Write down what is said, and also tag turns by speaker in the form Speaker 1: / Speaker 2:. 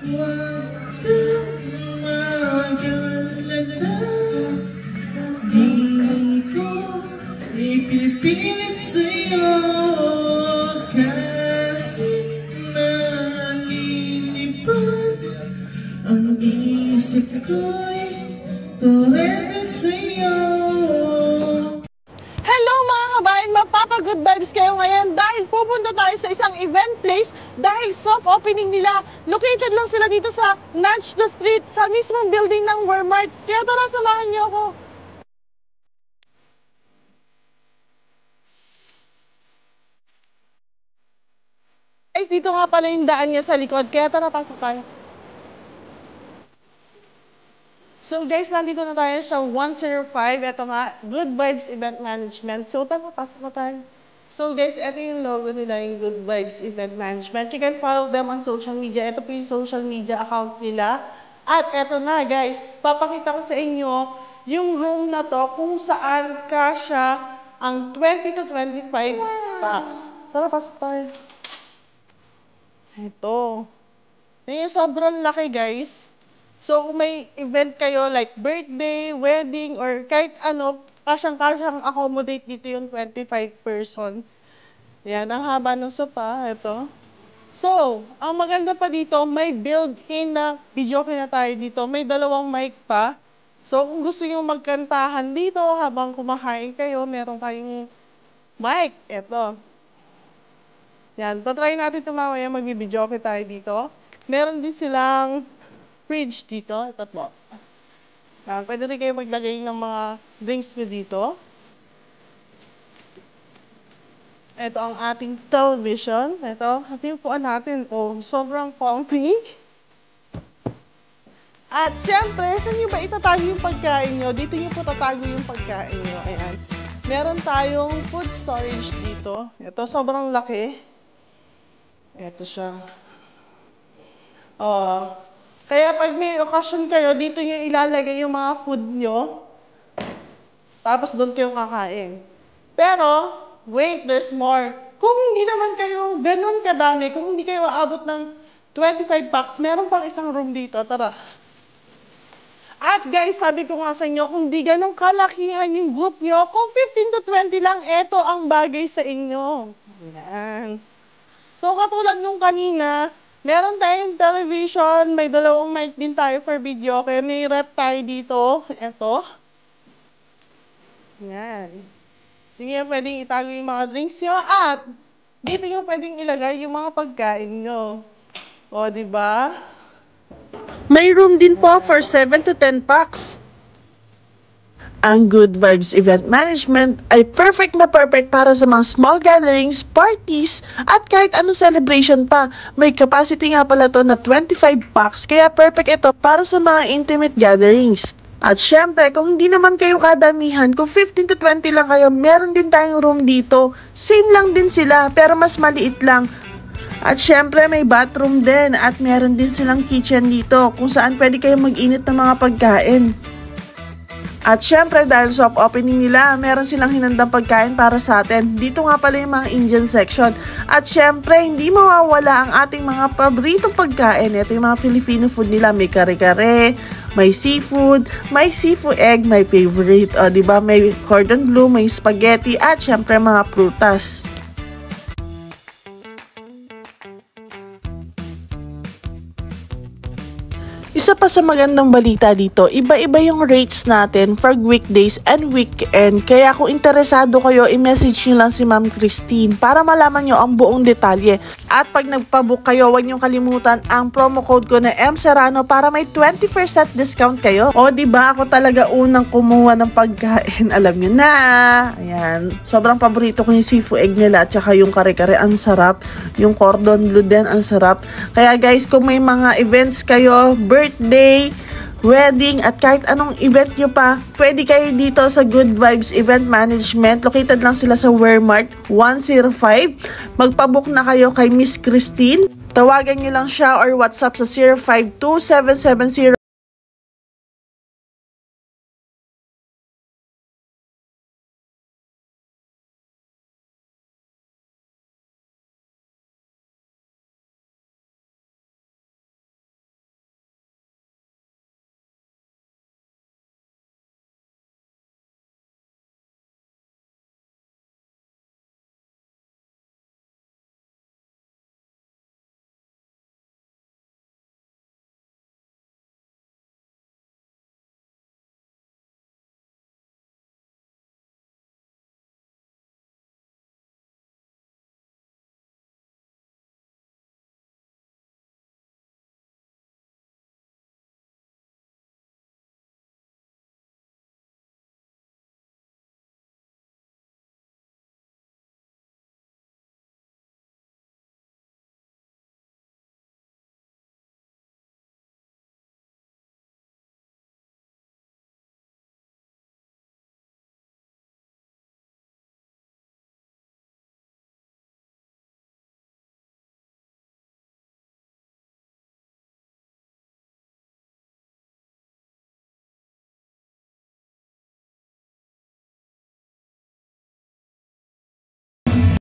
Speaker 1: Huwag kang mag-alala, di ko ipipilit sa'yo kahit nalilipad ang isip ko'y tuwete sa'yo.
Speaker 2: Hello mga kabayan, magpapa-good vibes kayo ngayon dahil pupunta tayo sa isang event place dahil soft opening nila. Located lang sila dito sa Nudge the Street, sa mismong building ng Walmart. Kaya tara, samahan niyo ako. Ay, dito nga pala yung daan niya sa likod. Kaya tara, pasok tayo. So guys, nandito na tayo sa 105. Ito nga, Good Vibes Event Management. So tara, pasok na tayo. So guys, ito yung logo nila, yung Good Vibes Event Management. You can follow them on social media. Ito po yung social media account nila. At ito na guys, papakita ko sa inyo yung room na to kung saan kasya ang 20 to 25 packs. Tara, pasok tayo. Ito. Yung sobrang laki guys. So, kung may event kayo like birthday, wedding, or kahit ano, kasyang-kasyang accommodate dito yung 25 person. Yan, ang haba ng sopa. Ito. So, ang maganda pa dito, may built-in na video na tayo dito. May dalawang mic pa. So, kung gusto nyo magkantahan dito habang kumakain kayo, meron tayong mic. Ito. Yan, tatry natin ito mamaya, mag-video tayo dito. Meron din silang fridge dito. Ito po. Pwede rin kayo maglagay ng mga drinks mo dito. Ito ang ating television. Ito yung puan natin. Oh, sobrang comfy. At syempre, saan nyo ba itatago yung pagkain nyo? Dito nyo po tatago yung pagkain nyo. Ayan. Meron tayong food storage dito. Ito, sobrang laki. Ito siya. Oh. Kaya pag may okasyon kayo, dito nyo ilalagay yung mga food nyo. Tapos doon kayo kakain. Pero, wait, there's more. Kung hindi naman kayo ganun kadami, kung hindi kayo aabot ng 25 packs, meron pang isang room dito. Tara. At guys, sabi ko nga sa inyo, kung di ganun kalakihan yung group nyo, kung 15 to 20 lang, eto ang bagay sa inyo. Ayan. So, katulad nung kanina, meron tayong television, may dalawang mic din tayo for video, kaya may rep tayo dito. Ito. Yan. Sige, pwedeng itago yung mga drinks nyo at dito nyo pwedeng ilagay yung mga pagkain nyo. O, diba? May room din po for 7 to 10 packs. Ang Good Vibes Event Management ay perfect na perfect para sa mga small gatherings, parties, at kahit anong celebration pa. May capacity nga pala to na 25 packs, kaya perfect ito para sa mga intimate gatherings. At syempre, kung hindi naman kayo kadamihan, kung 15 to 20 lang kayo, meron din tayong room dito. Same lang din sila, pero mas maliit lang. At syempre, may bathroom din at meron din silang kitchen dito kung saan pwede kayo mag-init ng mga pagkain. At syempre, dahil soft opening nila, meron silang hinandang pagkain para sa atin. Dito nga pala yung mga Indian section. At syempre, hindi mawawala ang ating mga paboritong pagkain. Ito yung mga Filipino food nila. May kare-kare, may seafood egg, my favorite. O, diba? May cordon bleu, may spaghetti, at syempre mga prutas. Isa pa sa magandang balita dito, iba-iba yung rates natin for weekdays and weekend. Kaya kung interesado kayo, i-message nyo lang si Ma'am Christine para malaman nyo ang buong detalye. At pag nagpabook kayo, huwag nyo kalimutan ang promo code ko na MSerrano para may 20% discount kayo. O, diba ako talaga unang kumuha ng pagkain. Alam nyo na. Ayan. Sobrang paborito ko yung seafood egg nila at saka yung kare-kare. Ang sarap. Yung cordon bleu din, ang sarap. Kaya guys, kung may mga events kayo, birthday, wedding, at kahit anong event nyo pa, pwede kayo dito sa Good Vibes Event Management. Located lang sila sa Walmart 105. Magpabook na kayo kay Miss Christine. Tawagan nyo lang siya or WhatsApp sa 052-770